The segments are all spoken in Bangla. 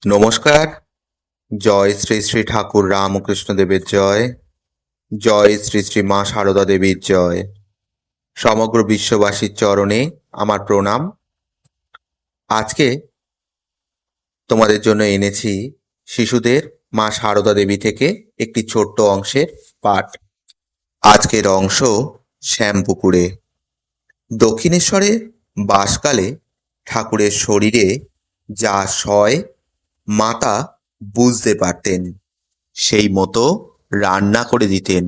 নমস্কার। জয় শ্রী শ্রী ঠাকুর রামকৃষ্ণ দেবের জয়। জয় শ্রী শ্রী মা সারদা দেবীর জয়। সমগ্র বিশ্ববাসীর চরণে আমার প্রণাম। আজকে তোমাদের জন্য এনেছি শিশুদের মা সারদা দেবী থেকে একটি ছোট্ট অংশের পাঠ। আজকের অংশ শ্যামপুকুরে। দক্ষিণেশ্বরে বাসকালে ঠাকুরের শরীরে যা সয় মাতা বুঝতে পারতেন, সেই মতো রান্না করে দিতেন।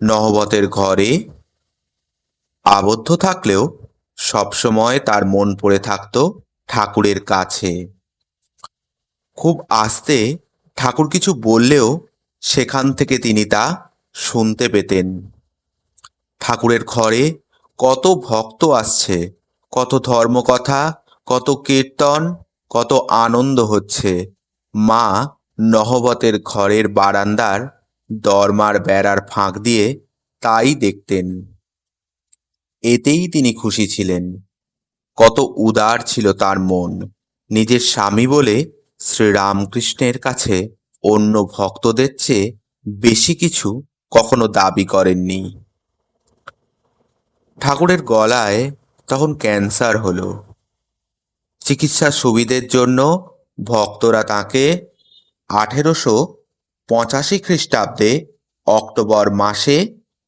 নহবতের ঘরে আবদ্ধ থাকলেও সবসময় তার মন পড়ে থাকত ঠাকুরের কাছে। খুব আস্তে ঠাকুর কিছু বললেও সেখান থেকে তিনি তা শুনতে পেতেন। ঠাকুরের ঘরে কত ভক্ত আসছে, কত ধর্মকথা, কত কীর্তন, কত আনন্দ হচ্ছে। মা নহবতের ঘরের বারান্দার দরমার বেড়ার ফাঁক দিয়ে তাই দেখতেন। এতেই তিনি খুশি ছিলেন। কত উদার ছিল তার মন। নিজের স্বামী বলে শ্রীরামকৃষ্ণের কাছে অন্য ভক্তদের চেয়ে বেশি কিছু কখনো দাবি করেননি। ঠাকুরের গলায় তখন ক্যান্সার হলো। চিকিৎসার সুবিধের জন্য ভক্তরা তাঁকে 1885 খ্রিস্টাব্দে অক্টোবর মাসে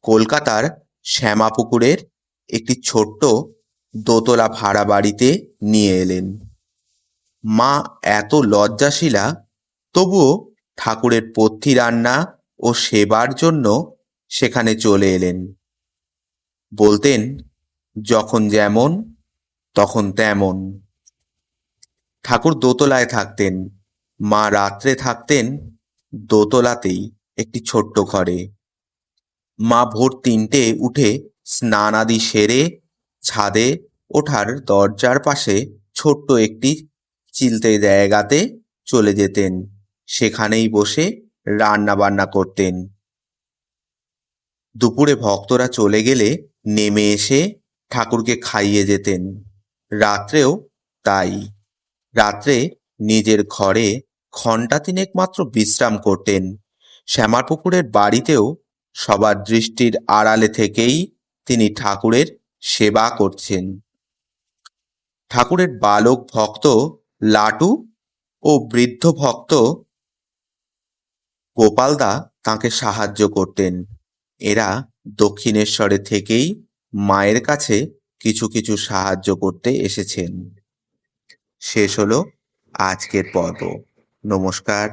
কলকাতার শ্যামাপুকুরের একটি ছোট্ট দোতলা ভাড়া বাড়িতে নিয়ে এলেন। মা এত লজ্জাশীলা, তবুও ঠাকুরের পথ্যি রান্না ও সেবার জন্য সেখানে চলে এলেন। বলতেন, যখন যেমন তখন তেমন। ঠাকুর দোতলায় থাকতেন, মা রাত্রে থাকতেন দোতলাতেই একটি ছোট্ট ঘরে। মা ভোর 3টে উঠে স্নান আদি সেরে ছাদে ওঠার দরজার পাশে ছোট্ট একটি চিলতে জায়গাতে চলে যেতেন। সেখানেই বসে রান্না বান্না করতেন। দুপুরে ভক্তরা চলে গেলে নেমে এসে ঠাকুরকে খাইয়ে যেতেন। রাত্রেও তাই। রাত্রে নিজের ঘরে ঘণ্টা 3 মাত্র বিশ্রাম করতেন। শ্যামাপুকুরের বাড়িতেও সবার দৃষ্টির আড়ালে থেকেই তিনি ঠাকুরের সেবা করছেন। ঠাকুরের বালক ভক্ত লাটু ও বৃদ্ধ ভক্ত গোপালদা তাঁকে সাহায্য করতেন। এরা দক্ষিণেশ্বরে থেকেই মায়ের কাছে কিছু কিছু সাহায্য করতে এসেছেন। শেষ হলো আজকের পর্ব। নমস্কার।